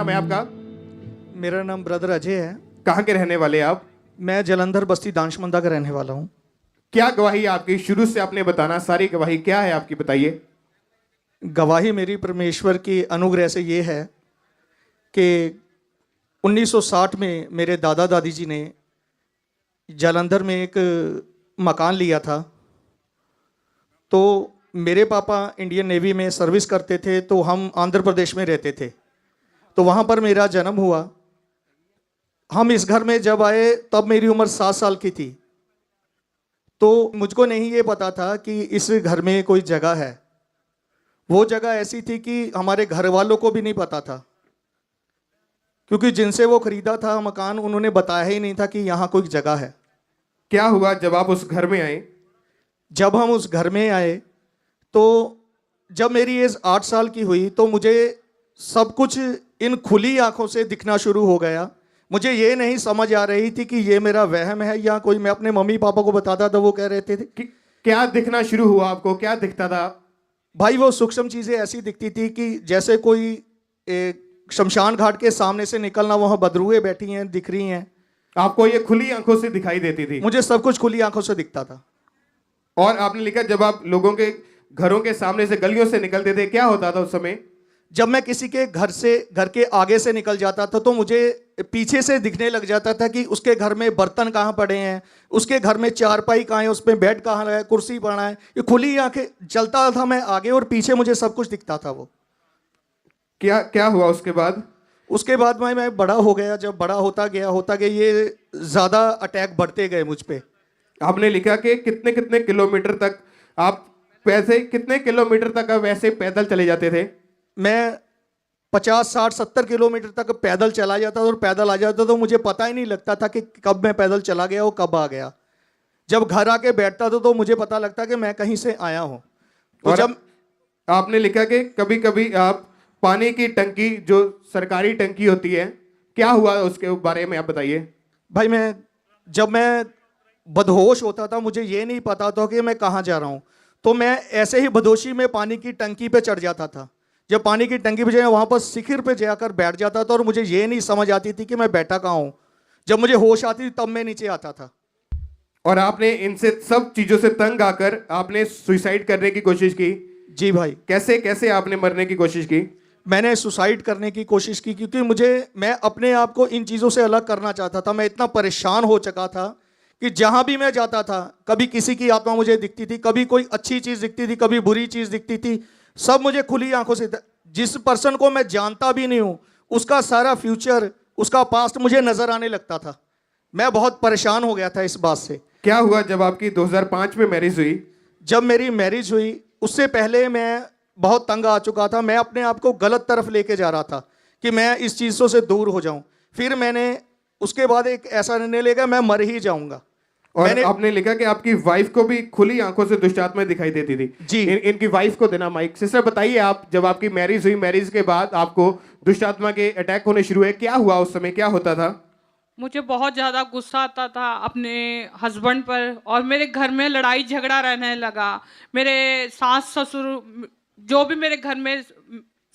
नाम है आपका? मेरा नाम ब्रदर अजय है। कहाँ के रहने वाले आप? मैं जलंधर बस्ती दानशमंदा का रहने वाला हूँ। क्या गवाही है आपकी? शुरू से आपने बताना, सारी गवाही क्या है आपकी, बताइए। गवाही मेरी परमेश्वर की अनुग्रह से ये है कि 1960 में मेरे दादा दादी जी ने जालंधर में एक मकान लिया था। तो मेरे पापा इंडियन नेवी में सर्विस करते थे, तो हम आंध्र प्रदेश में रहते थे। तो वहाँ पर मेरा जन्म हुआ। हम इस घर में जब आए तब मेरी उम्र 7 साल की थी। तो मुझको नहीं ये पता था कि इस घर में कोई जगह है। वो जगह ऐसी थी कि हमारे घर वालों को भी नहीं पता था, क्योंकि जिनसे वो खरीदा था मकान उन्होंने बताया ही नहीं था कि यहाँ कोई जगह है। क्या हुआ जब आप उस घर में आए? जब हम उस घर में आए तो जब मेरी एज 8 साल की हुई तो मुझे सब कुछ इन खुली आंखों से दिखना शुरू हो गया। मुझे ये नहीं समझ आ रही थी कि ये मेरा वहम है या कोई। मैं अपने मम्मी पापा को बताता था, वो कह रहे थे कि क्या दिखना शुरू हुआ आपको? क्या दिखता था? भाई वो सूक्ष्म चीज़ें ऐसी दिखती थी कि जैसे कोई शमशान घाट के सामने से निकलना, वहाँ बदरुएं बैठी हैं, दिख रही हैं। आपको ये खुली आंखों से दिखाई देती थी? मुझे सब कुछ खुली आंखों से दिखता था। और आपने लिखा जब आप लोगों के घरों के सामने से, गलियों से निकलते थे, क्या होता था उस समय? जब मैं किसी के घर के आगे से निकल जाता था तो मुझे पीछे से दिखने लग जाता था कि उसके घर में बर्तन कहाँ पड़े हैं, उसके घर में चारपाई कहाँ है, उसमें बेड कहाँ है, कुर्सी पड़ा है। ये खुली आंखें चलता था मैं आगे और पीछे, मुझे सब कुछ दिखता था। वो क्या क्या हुआ उसके बाद? उसके बाद मैं बड़ा हो गया। जब बड़ा होता गया ये ज़्यादा अटैक बढ़ते गए मुझ पे। आपने लिखा कि कितने कितने किलोमीटर तक आप कितने किलोमीटर तक आप वैसे पैदल चले जाते थे? मैं 50, 60, 70 किलोमीटर तक पैदल चला जाता था और पैदल आ जाता, तो मुझे पता ही नहीं लगता था कि कब मैं पैदल चला गया और कब आ गया। जब घर आके बैठता था तो मुझे पता लगता कि मैं कहीं से आया हूँ। तो और जब आपने लिखा कि कभी कभी आप पानी की टंकी, जो सरकारी टंकी होती है, क्या हुआ उसके बारे में आप बताइए। भाई जब मैं बदहोश होता था, मुझे ये नहीं पता था कि मैं कहाँ जा रहा हूँ, तो मैं ऐसे ही बदोशी में पानी की टंकी पे चढ़ जाता था। जब पानी की टंकी पे जाए वहाँ पर शिखर पे जाकर बैठ जाता था और मुझे ये नहीं समझ आती थी कि मैं बैठा कहाँ हूँ। जब मुझे होश आती थी तब मैं नीचे आता था। और आपने इनसे सब चीजों से तंग आकर आपने सुसाइड करने की कोशिश की? जी भाई। कैसे कैसे आपने मरने की कोशिश की? मैंने सुसाइड करने की कोशिश की क्योंकि मैं अपने आप को इन चीज़ों से अलग करना चाहता था। मैं इतना परेशान हो चुका था कि जहाँ भी मैं जाता था, कभी किसी की आत्मा मुझे दिखती थी, कभी कोई अच्छी चीज़ दिखती थी, कभी बुरी चीज़ दिखती थी। सब मुझे खुली आंखों से, जिस पर्सन को मैं जानता भी नहीं हूँ उसका सारा फ्यूचर, उसका पास्ट मुझे नजर आने लगता था। मैं बहुत परेशान हो गया था इस बात से। क्या हुआ जब आपकी 2005 में मैरिज हुई? जब मेरी मैरिज हुई उससे पहले मैं बहुत तंग आ चुका था। मैं अपने आप को गलत तरफ लेके जा रहा था कि मैं इस चीज़ों से दूर हो जाऊं। फिर मैंने उसके बाद एक ऐसा निर्णय लिया, मैं मर ही जाऊंगा। और आपने लिखा कि आपकी वाइफ को भी खुली आंखों से दुष्ट आत्माएं दिखाई देती थी। जी। इनकी वाइफ को देना माइक। सिस्टर बताइए, आप जब आपकी मैरिज हुई, मैरिज के बाद आपको दुष्ट आत्मा के अटैक होने शुरू हुए, क्या हुआ उस समय, क्या होता था? मुझे बहुत ज़्यादा गुस्सा आता था अपने हस्बैंड पर और मेरे घर में लड़ाई झगड़ा रहने लगा। मेरे सास ससुर, जो भी मेरे घर में,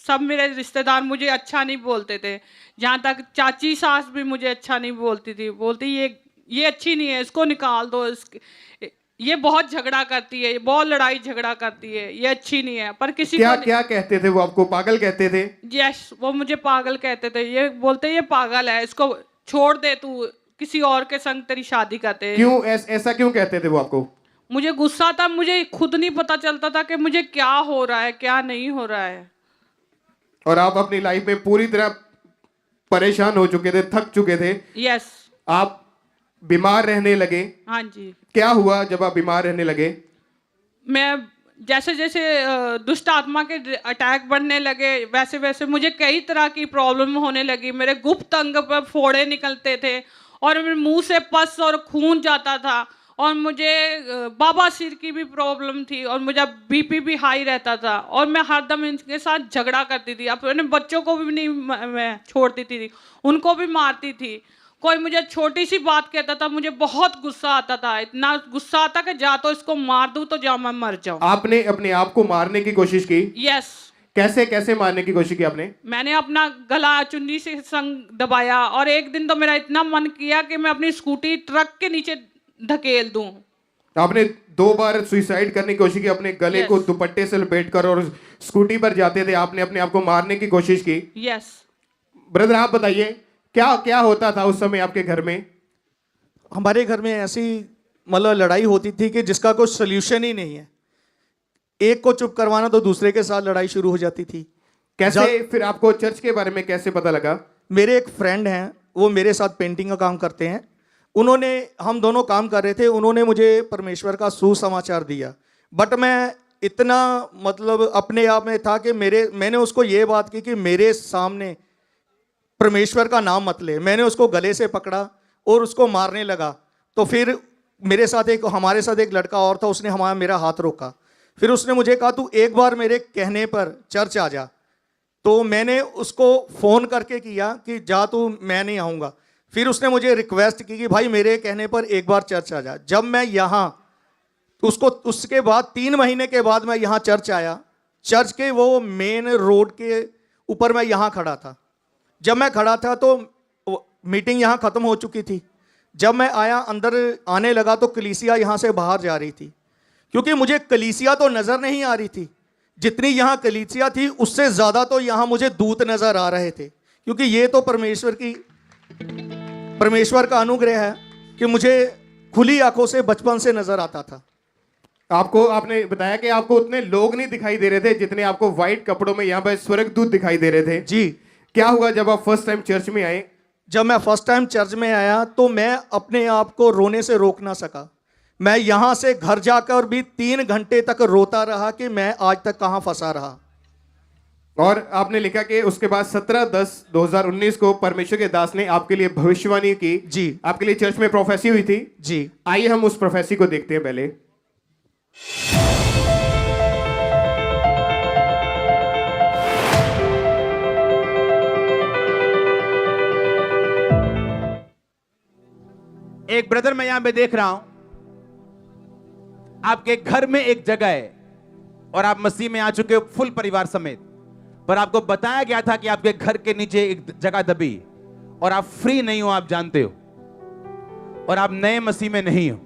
सब मेरे रिश्तेदार मुझे अच्छा नहीं बोलते थे। जहाँ तक चाची सास भी मुझे अच्छा नहीं बोलती थी। बोलती ये अच्छी नहीं है, इसको निकाल दो, ये बहुत झगड़ा करती है, बहुत लड़ाई झगड़ा करती है, ये अच्छी नहीं है। पर किसी क्या को क्या कहते थे वो आपको? पागल कहते थे? यस, वो मुझे पागल कहते थे। ये बोलते ये पागल है, इसको छोड़ दे, तू किसी और के संग तेरी शादी करते। क्यों ऐसा क्यों कहते थे वो आपको? मुझे गुस्सा था, मुझे खुद नहीं पता चलता था कि मुझे क्या हो रहा है, क्या नहीं हो रहा है। और आप अपनी लाइफ में पूरी तरह परेशान हो चुके थे, थक चुके थे। यस। आप बीमार रहने लगे। हाँ जी। क्या हुआ जब आप बीमार रहने लगे? मैं जैसे जैसे दुष्ट आत्मा के अटैक बढ़ने लगे, वैसे वैसे मुझे कई तरह की प्रॉब्लम होने लगी। मेरे गुप्त अंग पर फोड़े निकलते थे और मेरे मुंह से पस और खून जाता था और मुझे बवासीर की भी प्रॉब्लम थी और मुझे बीपी भी हाई रहता था और मैं हरदम इनके साथ झगड़ा करती थी। अपने बच्चों को भी नहीं मैं छोड़ती थी, उनको भी मारती थी। कोई मुझे छोटी सी बात कहता था, मुझे बहुत गुस्सा आता था। इतना गुस्सा आता कि जा तो इसको मार दूं तो जा मैं मर जाऊं। आपने अपने आप को मारने की कोशिश की? यस। कैसे कैसे मारने की कोशिश की आपने? मैंने अपना गला चुन्नी से संग दबाया और एक दिन तो मेरा इतना मन किया कि मैं अपनी स्कूटी ट्रक के नीचे धकेल दूं। आपने 2 बार सुसाइड करने की कोशिश की, अपने गले को Yes. दुपट्टे से लपेटकर, और स्कूटी पर जाते थे आपने अपने आप को मारने की कोशिश की। यस। ब्रदर आप बताइए क्या क्या होता था उस समय आपके घर में? हमारे घर में ऐसी मतलब लड़ाई होती थी कि जिसका कोई सोल्यूशन ही नहीं है। एक को चुप करवाना तो दूसरे के साथ लड़ाई शुरू हो जाती थी। कैसे फिर आपको चर्च के बारे में कैसे पता लगा? मेरे एक फ्रेंड हैं, वो मेरे साथ पेंटिंग का काम करते हैं। उन्होंने, हम दोनों काम कर रहे थे, उन्होंने मुझे परमेश्वर का सुसमाचार दिया। बट मैं इतना मतलब अपने आप में था कि मैंने उसको ये बात की कि मेरे सामने परमेश्वर का नाम मत ले। मैंने उसको गले से पकड़ा और उसको मारने लगा। तो फिर हमारे साथ एक लड़का और था, उसने मेरा हाथ रोका। फिर उसने मुझे कहा तू एक बार मेरे कहने पर चर्च आ जा। तो मैंने उसको फ़ोन करके किया कि जा तू, मैं नहीं आऊँगा। फिर उसने मुझे रिक्वेस्ट की कि भाई मेरे कहने पर एक बार चर्च आ जा। जब मैं यहाँ उसके बाद 3 महीने के बाद मैं यहाँ चर्च आया। चर्च के वो मेन रोड के ऊपर मैं यहाँ खड़ा था। जब मैं खड़ा था तो मीटिंग यहाँ ख़त्म हो चुकी थी। जब मैं आया, अंदर आने लगा तो कलीसिया यहाँ से बाहर जा रही थी, क्योंकि मुझे कलीसिया तो नज़र नहीं आ रही थी। जितनी यहाँ कलीसिया थी उससे ज़्यादा तो यहाँ मुझे दूत नज़र आ रहे थे, क्योंकि ये तो परमेश्वर का अनुग्रह है कि मुझे खुली आंखों से बचपन से नज़र आता था। आपने बताया कि आपको उतने लोग नहीं दिखाई दे रहे थे जितने आपको व्हाइट कपड़ों में यहाँ पर स्वर्गदूत दिखाई दे रहे थे। जी। क्या हुआ जब आप फर्स्ट टाइम चर्च में आए? जब मैं फर्स्ट टाइम चर्च में आया तो मैं अपने आप को रोने से रोक ना सका। मैं यहाँ से घर जाकर भी 3 घंटे तक रोता रहा कि मैं आज तक कहाँ फंसा रहा। और आपने लिखा कि उसके बाद 17/10/2019 को परमेश्वर के दास ने आपके लिए भविष्यवाणी की। जी। आपके लिए चर्च में प्रोफेसी हुई थी। जी। आइए हम उस प्रोफेसी को देखते हैं पहले। एक ब्रदर मैं यहां पे देख रहा हूं, आपके घर में एक जगह है और आप मसीह में आ चुके हो फुल परिवार समेत, पर आपको बताया गया था कि आपके घर के नीचे एक जगह दबी और आप फ्री नहीं हो, आप जानते हो, और आप नए मसीह में नहीं हो।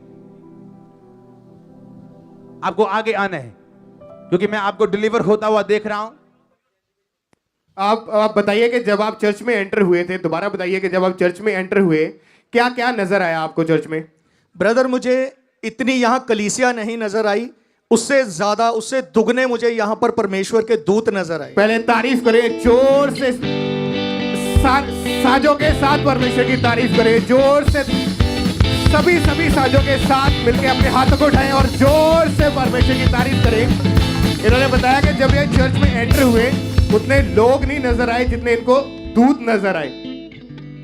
आपको आगे आना है, क्योंकि मैं आपको डिलीवर होता हुआ देख रहा हूं। आप बताइए कि जब आप चर्च में एंटर हुए थे, दोबारा बताइए कि जब आप चर्च में एंटर हुए क्या क्या नजर आया आपको चर्च में? ब्रदर, मुझे इतनी यहाँ कलीसिया नहीं नजर आई, उससे ज्यादा, उससे दुगने मुझे यहाँ पर परमेश्वर के दूत नजर आए। पहले तारीफ करें जोर से, साजों के साथ परमेश्वर की तारीफ करें जोर से। सभी साजों के साथ मिलकर अपने हाथों को उठाएं और जोर से परमेश्वर की तारीफ करें। इन्होंने बताया कि जब ये चर्च में एंटर हुए उतने लोग नहीं नजर आए जितने इनको दूत नजर आए।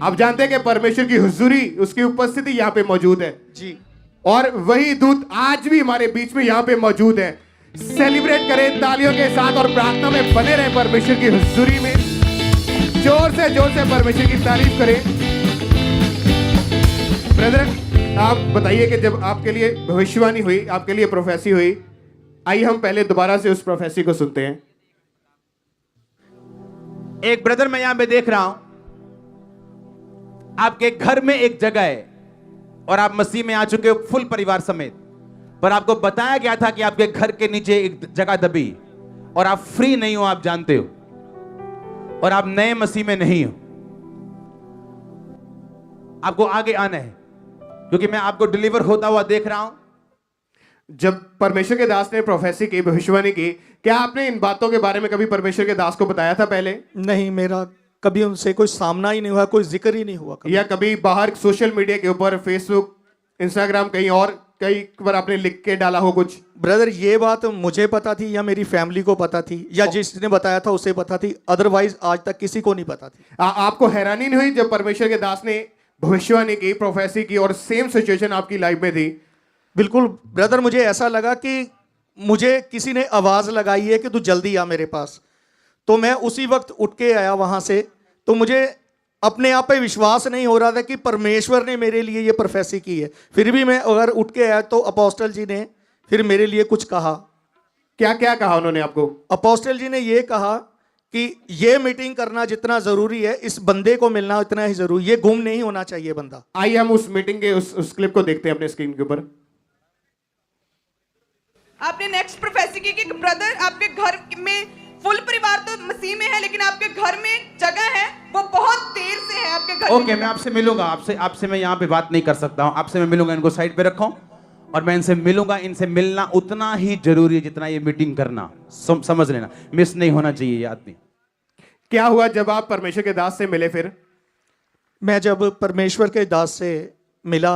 आप जानते हैं कि परमेश्वर की हुजूरी, उसकी उपस्थिति यहाँ पे मौजूद है जी। और वही दूत आज भी हमारे बीच में यहाँ पे मौजूद है। सेलिब्रेट करें तालियों के साथ और प्रार्थना में बने रहें परमेश्वर की हुजूरी में। जोर से परमेश्वर की तारीफ करें। ब्रदर, आप बताइए कि जब आपके लिए भविष्यवाणी हुई, आपके लिए प्रोफेसी हुई, आइए हम पहले दोबारा से उस प्रोफेसी को सुनते हैं। एक ब्रदर मैं यहां पे देख रहा हूं, आपके घर में एक जगह है और आप मसीह में आ चुके हो फुल परिवार समेत, पर आपको बताया गया था कि आपके घर के नीचे एक जगह दबी और आप फ्री नहीं हो, आप जानते हो, और आप नए मसीह में नहीं हो। आपको आगे आना है, क्योंकि मैं आपको डिलीवर होता हुआ देख रहा हूं। जब परमेश्वर के दास ने प्रोफेसी की, भविष्यवाणी की, क्या आपने इन बातों के बारे में कभी परमेश्वर के दास को बताया था पहले? नहीं, मेरा कभी उनसे कोई सामना ही नहीं हुआ, कोई जिक्र ही नहीं हुआ कभी। या कभी बाहर सोशल मीडिया के ऊपर, फेसबुक, इंस्टाग्राम, कहीं और कई बार आपने लिख के डाला हो कुछ? ब्रदर, ये बात मुझे पता थी या मेरी फैमिली को पता थी या जिसने बताया था उसे पता थी, अदरवाइज आज तक किसी को नहीं पता थी। आपको हैरानी नहीं हुई जब परमेश्वर के दास ने भविष्यवाणी की, प्रोफेसी की और सेम सिचुएशन आपकी लाइफ में थी? बिल्कुल ब्रदर, मुझे ऐसा लगा कि मुझे किसी ने आवाज़ लगाई है कि तू जल्दी आ मेरे पास। तो मैं उसी वक्त उठ के आया वहाँ से। तो मुझे अपने आप पे विश्वास नहीं हो रहा था कि परमेश्वर ने मेरे लिए ये प्रोफेसी की है। फिर भी मैं अगर उठ के आया तो अपोस्टल जी ने फिर मेरे लिए कुछ कहा। क्या क्या कहा उन्होंने आपको? अपोस्टल जी ने ये कहा कि ये मीटिंग करना जितना जरूरी है, इस बंदे को मिलना उतना ही जरूरी, ये गुम नहीं होना चाहिए बंदा। आइए हम उस मीटिंग के उस क्लिप को देखते हैं अपने स्क्रीन के ऊपर। आपने नेक्स्ट प्रोफेसी की कि ब्रदर आपके घर में फुल परिवार तो मसीह में है, लेकिन आपके घर में जगह है वो बहुत देर से है आपके घर ओके, मैं आपसे मिलूंगा, आपसे मैं यहाँ पे बात नहीं कर सकता हूँ, आपसे मैं मिलूंगा, इनको साइड पे रखो और मैं इनसे मिलूंगा। इनसे मिलना उतना ही जरूरी है जितना ये मीटिंग करना, समझ लेना, मिस नहीं होना चाहिए ये आदमी। क्या हुआ जब आप परमेश्वर के दास से मिले? फिर मैं जब परमेश्वर के दास से मिला,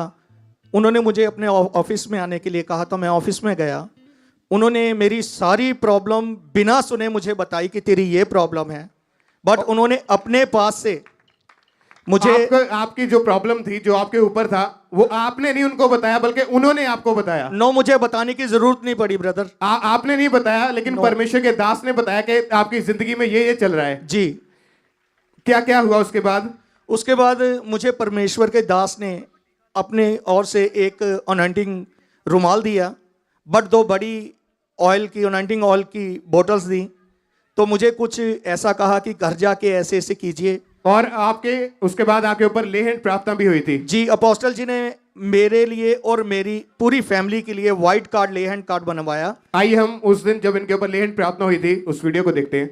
उन्होंने मुझे अपने ऑफिस में आने के लिए कहा, तो मैं ऑफिस में गया। उन्होंने मेरी सारी प्रॉब्लम बिना सुने मुझे बताई कि तेरी ये प्रॉब्लम है, बट उन्होंने अपने पास से मुझे आपकी जो प्रॉब्लम थी, जो आपके ऊपर था, वो आपने नहीं उनको बताया बल्कि उन्होंने आपको बताया। नो, मुझे बताने की जरूरत नहीं पड़ी ब्रदर। आपने नहीं बताया, लेकिन परमेश्वर के दास ने बताया कि आपकी जिंदगी में ये चल रहा है। जी। क्या क्या हुआ उसके बाद? उसके बाद मुझे परमेश्वर के दास ने अपने ओर से एक अनॉइंटिंग रुमाल दिया, बट 2 बड़ी ऑयल की अनॉइंटिंग ऑयल की बोतल्स दी। तो मुझे कुछ ऐसा कहा कि घर जाके ऐसे ऐसे कीजिए। और आपके उसके बाद आपके ऊपर लेहन प्रार्थना भी हुई थी। जी, अपोस्टल जी ने मेरे लिए और मेरी पूरी फैमिली के लिए व्हाइट कार्ड, लेहन कार्ड बनवाया। आइए हम उस दिन जब इनके ऊपर लेहन प्रार्थना हुई थी उस वीडियो को देखते हैं।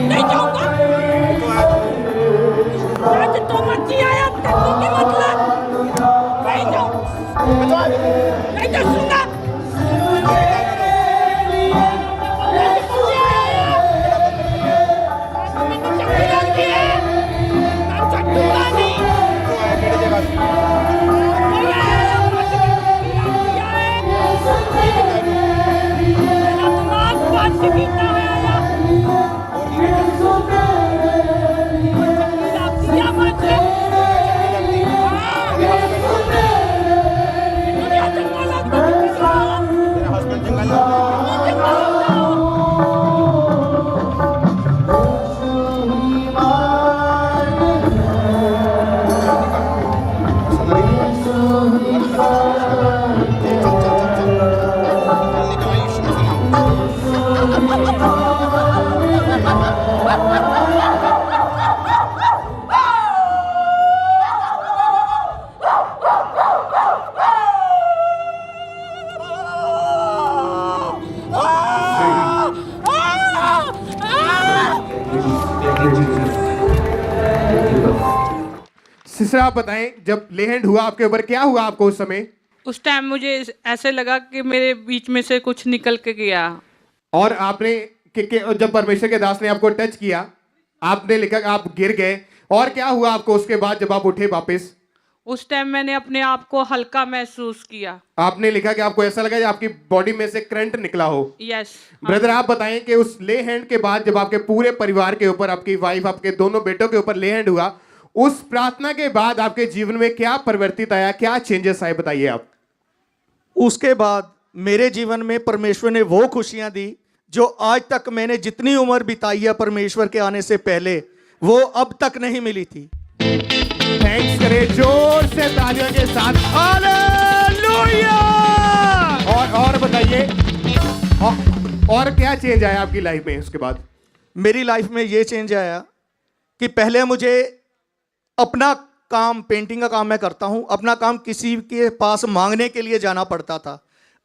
नहीं जाऊंगा। आज तो मर्जी आया टक्की की मतलब नहीं जाऊं, नहीं तो सुना सिस्टर आप बताएं, जब लेहन हुआ आपके ऊपर, क्या हुआ आपको उस समय? उस टाइम मुझे ऐसे लगा कि मेरे बीच में से कुछ निकल के गया। और आपने जब परमेश्वर के दास ने आपको टच किया, आपने लिखा आप गिर गए, और क्या हुआ आपको उसके बाद जब आप उठे वापस? उस टाइम मैंने अपने आप को हल्का महसूस किया। आपने लिखा कि आपको ऐसा लगा कि आपकी बॉडी में से करंट निकला हो। यस। ब्रदर आप बताएं कि उस ले हैंड के बाद जब आपके पूरे परिवार के ऊपर, आपकी वाइफ, आपके दोनों बेटों के ऊपर ले हैंड हुआ, उस प्रार्थना के बाद आपके जीवन में क्या परिवर्तित आया, क्या चेंजेस आए, बताइए आप। उसके बाद मेरे जीवन में परमेश्वर ने वो खुशियां दी जो आज तक मैंने जितनी उम्र बिताई है परमेश्वर के आने से पहले, वो अब तक नहीं मिली थी। थैंक्स करें जोर से तालियों के साथ। हालेलुया! और बताइए, और क्या चेंज आया आपकी लाइफ में उसके बाद? मेरी लाइफ में ये चेंज आया कि पहले मुझे अपना काम, पेंटिंग का काम मैं करता हूं, अपना काम किसी के पास मांगने के लिए जाना पड़ता था।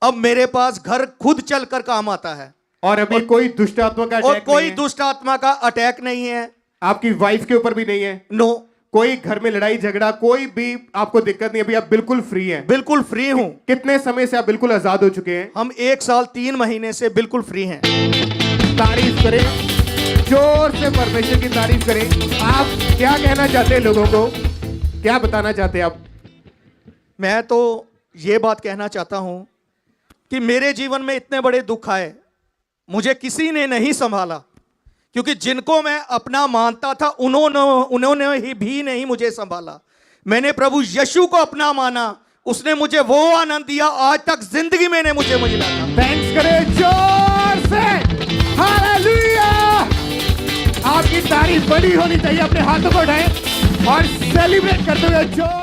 अब मेरे पास घर खुद चलकर काम आता है। और अभी कोई दुष्ट आत्मा का और अटैक कोई नहीं है? दुष्ट आत्मा का अटैक नहीं है। आपकी वाइफ के ऊपर भी नहीं है? नो। कोई घर में लड़ाई झगड़ा, कोई भी आपको दिक्कत नहीं? अभी आप बिल्कुल फ्री हैं? बिल्कुल फ्री हूं। कितने समय से आप बिल्कुल आजाद हो चुके हैं? हम 1 साल 3 महीने से बिल्कुल फ्री हैं। तारीफ करें, जोर से परमेश्वर की तारीफ करें। आप क्या कहना चाहते हैं लोगों को, क्या बताना चाहते हैं आप? मैं तो ये बात कहना चाहता हूं कि मेरे जीवन में इतने बड़े दुख आए, मुझे किसी ने नहीं संभाला, क्योंकि जिनको मैं अपना मानता था उन्होंने ही भी नहीं मुझे संभाला। मैंने प्रभु यीशु को अपना माना, उसने मुझे वो आनंद दिया आज तक जिंदगी में ने मुझे मिला था। थैंक्स करें जोर से, हालेलुया। आपकी तारीफ बड़ी होनी चाहिए। अपने हाथों को उठाएं और सेलिब्रेट करते हुए जोर